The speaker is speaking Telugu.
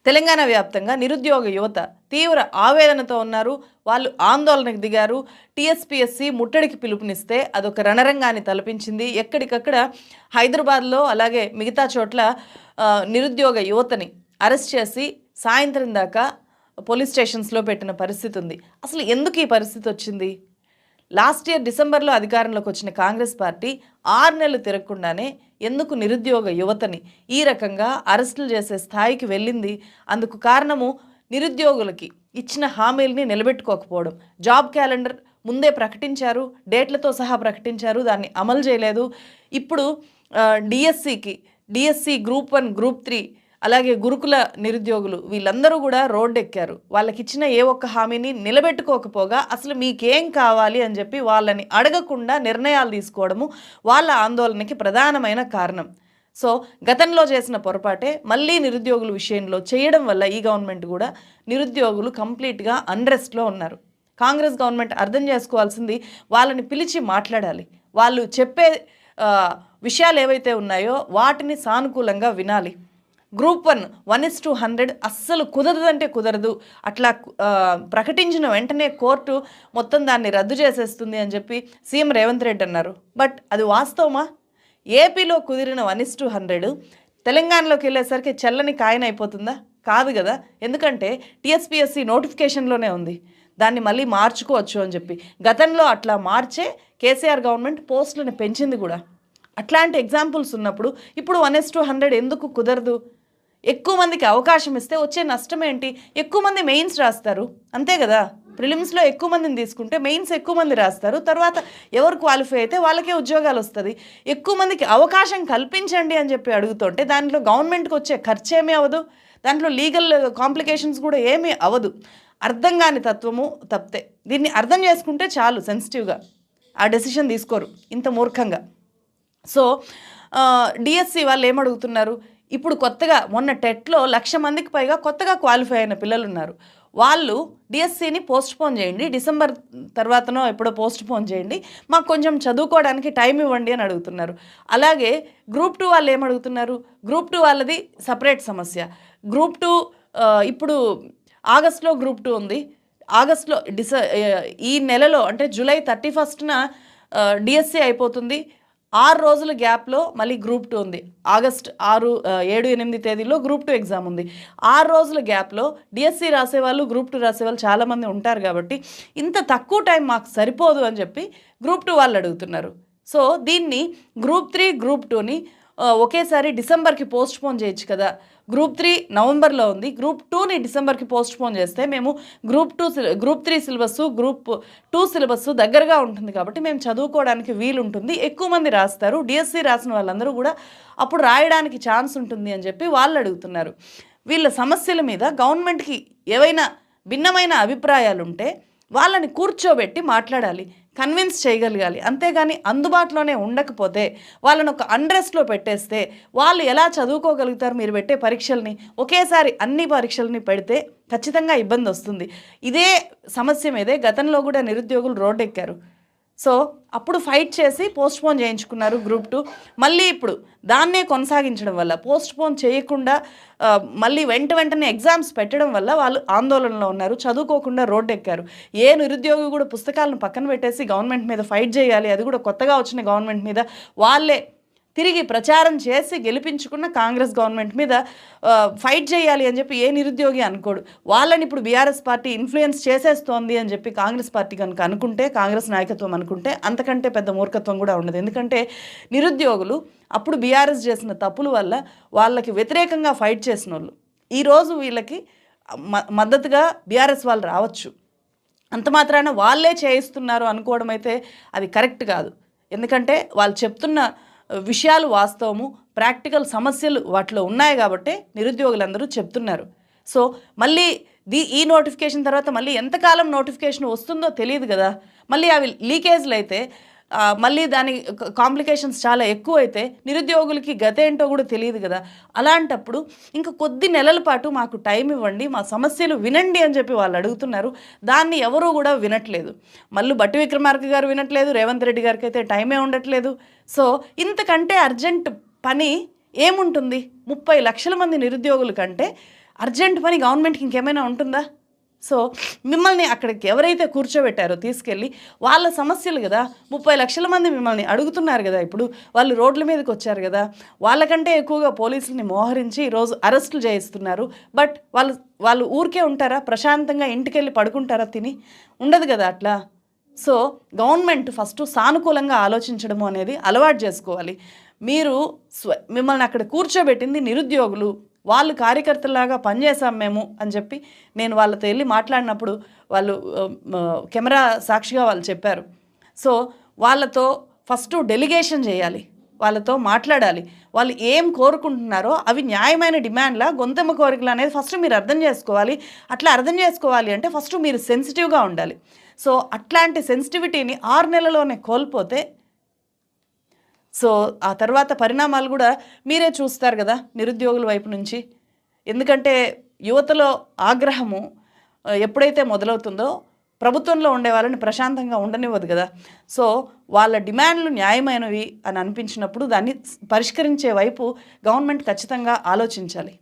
తెలంగాణ వ్యాప్తంగా నిరుద్యోగ యువత తీవ్ర ఆవేదనతో ఉన్నారు. వాళ్ళు ఆందోళనకు దిగారు. టీఎస్పీఎస్సీ ముట్టడికి పిలుపునిస్తే అదొక రణరంగాన్ని తలపించింది. ఎక్కడికక్కడ హైదరాబాద్లో అలాగే మిగతా చోట్ల నిరుద్యోగ యువతని అరెస్ట్ చేసి సాయంత్రం దాకా పోలీస్ స్టేషన్స్లో పెట్టిన పరిస్థితి ఉంది. అసలు ఎందుకు ఈ పరిస్థితి వచ్చింది? లాస్ట్ ఇయర్ డిసెంబర్లో అధికారంలోకి వచ్చిన కాంగ్రెస్ పార్టీ 6 నెలలు తిరగకుండానే ఎందుకు నిరుద్యోగ యువతని ఈ రకంగా అరెస్టులు చేసే స్థాయికి వెళ్ళింది? అందుకు కారణము నిరుద్యోగులకి ఇచ్చిన హామీలని నిలబెట్టుకోకపోవడం. జాబ్ క్యాలెండర్ ముందే ప్రకటించారు, డేట్లతో సహా ప్రకటించారు, దాన్ని అమలు చేయలేదు. ఇప్పుడు డిఎస్సి గ్రూప్ 1 గ్రూప్ 3 అలాగే గురుకుల నిరుద్యోగులు వీళ్ళందరూ కూడా రోడ్డెక్కారు. వాళ్ళకి ఇచ్చిన ఏ ఒక్క హామీని నిలబెట్టుకోకపోగా అసలు మీకేం కావాలి అని చెప్పి వాళ్ళని అడగకుండా నిర్ణయాలు తీసుకోవడము వాళ్ళ ఆందోళనకి ప్రధానమైన కారణం. సో గతంలో చేసిన పొరపాటే మళ్ళీ నిరుద్యోగుల విషయంలో చేయడం వల్ల ఈ గవర్నమెంట్ కూడా నిరుద్యోగులు కంప్లీట్గా అన్రెస్ట్లో ఉన్నారు. కాంగ్రెస్ గవర్నమెంట్ అర్థం చేసుకోవాల్సింది వాళ్ళని పిలిచి మాట్లాడాలి. వాళ్ళు చెప్పే విషయాలు ఏవైతే ఉన్నాయో వాటిని సానుకూలంగా వినాలి. గ్రూప్ 1:100 అస్సలు కుదరదంటే కుదరదు, అట్లా ప్రకటించిన వెంటనే కోర్టు మొత్తం దాన్ని రద్దు చేసేస్తుంది అని చెప్పి సీఎం రేవంత్ రెడ్డి అన్నారు. బట్ అది వాస్తవమా? ఏపీలో కుదిరిన 1:100 తెలంగాణలోకి వెళ్ళేసరికి చెల్లని కాయన అయిపోతుందా? కాదు కదా. ఎందుకంటే టీఎస్పీఎస్సీ నోటిఫికేషన్లోనే ఉంది, దాన్ని మళ్ళీ మార్చుకోవచ్చు అని చెప్పి. గతంలో అట్లా మార్చే కేసీఆర్ గవర్నమెంట్ పోస్టులను పెంచింది కూడా. అట్లాంటి ఎగ్జాంపుల్స్ ఉన్నప్పుడు ఇప్పుడు 1:100 ఎందుకు కుదరదు? ఎక్కువ మందికి అవకాశం ఇస్తే వచ్చే నష్టం ఏంటి? ఎక్కువ మంది మెయిన్స్ రాస్తారు, అంతే కదా. ప్రిలిమ్స్లో ఎక్కువ మందిని తీసుకుంటే మెయిన్స్ ఎక్కువ మంది రాస్తారు, తర్వాత ఎవరు క్వాలిఫై అయితే వాళ్ళకే ఉద్యోగాలు వస్తుంది. ఎక్కువ మందికి అవకాశం కల్పించండి అని చెప్పి అడుగుతుంటే దాంట్లో గవర్నమెంట్కి వచ్చే ఖర్చు ఏమీ అవ్వదు, దాంట్లో లీగల్ కాంప్లికేషన్స్ కూడా ఏమీ అవ్వదు. అర్థం కాని తత్వము తప్పితే. దీన్ని అర్థం చేసుకుంటే చాలు, సెన్సిటివ్గా ఆ డెసిషన్ తీసుకోరు ఇంత మూర్ఖంగా. సో డిఎస్సి వాళ్ళు ఏమడుగుతున్నారు? ఇప్పుడు కొత్తగా మొన్న టెట్లో 1,00,000 మందికి పైగా కొత్తగా క్వాలిఫై అయిన పిల్లలు ఉన్నారు. వాళ్ళు డిఎస్సిని పోస్ట్పోన్ చేయండి, డిసెంబర్ తర్వాతనో ఎప్పుడో పోస్ట్పోన్ చేయండి, మాకు కొంచెం చదువుకోవడానికి టైం ఇవ్వండి అని అడుగుతున్నారు. అలాగే గ్రూప్ 2 వాళ్ళు ఏమడుగుతున్నారు? గ్రూప్ 2 వాళ్ళది సపరేట్ సమస్య. గ్రూప్ 2 ఇప్పుడు ఆగస్టులో గ్రూప్ 2 ఉంది. ఆగస్టులో ఈ నెలలో అంటే జూలై 31న డిఎస్సి అయిపోతుంది. 6 రోజుల గ్యాప్లో మళ్ళీ గ్రూప్ 2 ఉంది. ఆగస్ట్ 6, 7, 8 తేదీలో గ్రూప్ 2 ఎగ్జామ్ ఉంది. 6 రోజుల గ్యాప్లో డిఎస్సి రాసేవాళ్ళు, గ్రూప్ 2 రాసేవాళ్ళు చాలామంది ఉంటారు. కాబట్టి ఇంత తక్కువ టైం మాకు సరిపోదు అని చెప్పి గ్రూప్ 2 వాళ్ళు అడుగుతున్నారు. సో దీన్ని గ్రూప్ 3 గ్రూప్ 2ని ఒకేసారి డిసెంబర్కి పోస్ట్పోన్ చేయొచ్చు కదా. గ్రూప్ 3 నవంబర్లో ఉంది, గ్రూప్ 2ని డిసెంబర్కి పోస్ట్పోన్ చేస్తే మేము గ్రూప్ 3 సిలబస్, గ్రూప్ 2 సిలబస్ దగ్గరగా ఉంటుంది కాబట్టి మేము చదువుకోవడానికి వీలు ఉంటుంది, ఎక్కువ మంది రాస్తారు, డిఎస్సి రాసిన వాళ్ళందరూ కూడా అప్పుడు రాయడానికి ఛాన్స్ ఉంటుంది అని చెప్పి వాళ్ళు అడుగుతున్నారు. వీళ్ళ సమస్యల మీద గవర్నమెంట్కి ఏవైనా భిన్నమైన అభిప్రాయాలు ఉంటే వాళ్ళని కూర్చోబెట్టి మాట్లాడాలి, కన్విన్స్ చేయగలగాలి. అంతేగాని అందుబాటులోనే ఉండకపోతే వాళ్ళని ఒక అన్రెస్ట్లో పెట్టేస్తే వాళ్ళు ఎలా చదువుకోగలుగుతారు? మీరు పెట్టే పరీక్షల్ని ఒకేసారి అన్ని పరీక్షల్ని పెడితే ఖచ్చితంగా ఇబ్బంది వస్తుంది. ఇదే సమస్య మీదే గతంలో కూడా నిరుద్యోగులు రోడ్డెక్కారు. సో అప్పుడు ఫైట్ చేసి పోస్ట్పోన్ చేయించుకున్నారు గ్రూప్ 2. మళ్ళీ ఇప్పుడు దాన్నే కొనసాగించడం వల్ల, పోస్ట్పోన్ చేయకుండా మళ్ళీ వెంటనే ఎగ్జామ్స్ పెట్టడం వల్ల వాళ్ళు ఆందోళనలో ఉన్నారు, చదువుకోకుండా రోడ్డు ఎక్కారు. ఏ నిరుద్యోగి కూడా పుస్తకాలను పక్కన పెట్టేసి గవర్నమెంట్ మీద ఫైట్ చేయాలి, అది కూడా కొత్తగా వచ్చిన గవర్నమెంట్ మీద, వాళ్ళే తిరిగి ప్రచారం చేసి గెలిపించుకున్న కాంగ్రెస్ గవర్నమెంట్ మీద ఫైట్ చేయాలి అని చెప్పి ఏ నిరుద్యోగి అనుకోడు. వాళ్ళని ఇప్పుడు బీఆర్ఎస్ పార్టీ ఇన్ఫ్లుయెన్స్ చేసేస్తోంది అని చెప్పి కాంగ్రెస్ పార్టీ కనుక అనుకుంటే, కాంగ్రెస్ నాయకత్వం అనుకుంటే అంతకంటే పెద్ద మూర్ఖత్వం కూడా ఉండదు. ఎందుకంటే నిరుద్యోగులు అప్పుడు బీఆర్ఎస్ చేసిన తప్పుల వల్ల వాళ్ళకి వ్యతిరేకంగా ఫైట్ చేసిన వాళ్ళు ఈరోజు వీళ్ళకి మద్దతుగా బీఆర్ఎస్ వాళ్ళు రావచ్చు. అంత మాత్రాన వాళ్ళే చేయిస్తున్నారు అనుకోవడం అయితే అది కరెక్ట్ కాదు. ఎందుకంటే వాళ్ళు చెప్తున్న విషయాలు వాస్తవము, ప్రాక్టికల్ సమస్యలు వాటిలో ఉన్నాయి కాబట్టి నిరుద్యోగులందరూ చెప్తున్నారు. సో మళ్ళీ ఈ నోటిఫికేషన్ తర్వాత మళ్ళీ ఎంతకాలం నోటిఫికేషన్ వస్తుందో తెలియదు కదా. మళ్ళీ అవి లీకేజ్లు అయితే మళ్ళీ దాని కాంప్లికేషన్స్ చాలా ఎక్కువ అయితే నిరుద్యోగులకి గత ఏంటో కూడా తెలియదు కదా. అలాంటప్పుడు ఇంకా కొద్ది నెలల పాటు మాకు టైం ఇవ్వండి, మా సమస్యలు వినండి అని చెప్పి వాళ్ళు అడుగుతున్నారు. దాన్ని ఎవరూ కూడా వినట్లేదు. మళ్ళీ బట్టి విక్రమార్క గారు వినట్లేదు, రేవంత్ రెడ్డి గారికి అయితే టైమే ఉండట్లేదు. సో ఇంతకంటే అర్జెంట్ పని ఏముంటుంది? 30 లక్షల మంది నిరుద్యోగుల కంటే అర్జెంట్ పని గవర్నమెంట్కి ఇంకేమైనా ఉంటుందా? సో మిమ్మల్ని అక్కడికి ఎవరైతే కూర్చోబెట్టారో తీసుకెళ్ళి వాళ్ళ సమస్యలు కదా, 30 లక్షల మంది మిమ్మల్ని అడుగుతున్నారు కదా, ఇప్పుడు వాళ్ళు రోడ్ల మీదకి వచ్చారు కదా, వాళ్ళకంటే ఎక్కువగా పోలీసుల్ని మోహరించి ఈరోజు అరెస్టులు చేయిస్తున్నారు. బట్ వాళ్ళు ఊరికే ఉంటారా? ప్రశాంతంగా ఇంటికెళ్ళి పడుకుంటారా తిని? ఉండదు కదా అట్లా. సో గవర్నమెంట్ ఫస్ట్ సానుకూలంగా ఆలోచించడము అనేది అలవాటు చేసుకోవాలి. మీరు మిమ్మల్ని అక్కడ కూర్చోబెట్టింది నిరుద్యోగులు, వాళ్ళు కార్యకర్తలాగా పనిచేసాం మేము అని చెప్పి నేను వాళ్ళతో వెళ్ళి మాట్లాడినప్పుడు వాళ్ళు కెమెరా సాక్షిగా వాళ్ళు చెప్పారు. సో వాళ్ళతో ఫస్ట్ డెలిగేషన్ చేయాలి, వాళ్ళతో మాట్లాడాలి, వాళ్ళు ఏం కోరుకుంటున్నారో అవి న్యాయమైన డిమాండ్లా గొంతెమ్మ కోరికలు అనేది ఫస్ట్ మీరు అర్థం చేసుకోవాలి. అట్లా అర్థం చేసుకోవాలి అంటే ఫస్ట్ మీరు సెన్సిటివ్గా ఉండాలి. సో అట్లాంటి సెన్సిటివిటీని 6 నెలల్లోనే కోల్పోతే సో ఆ తర్వాత పరిణామాలు కూడా మీరే చూస్తారు కదా నిరుద్యోగుల వైపు నుంచి. ఎందుకంటే యువతలో ఆగ్రహము ఎప్పుడైతే మొదలవుతుందో ప్రభుత్వంలో ఉండే వాళ్ళని ప్రశాంతంగా ఉండనివ్వదు కదా. సో వాళ్ళ డిమాండ్లు న్యాయమైనవి అని అనిపించినప్పుడు దాన్ని పరిష్కరించే వైపు గవర్నమెంట్ ఖచ్చితంగా ఆలోచించాలి.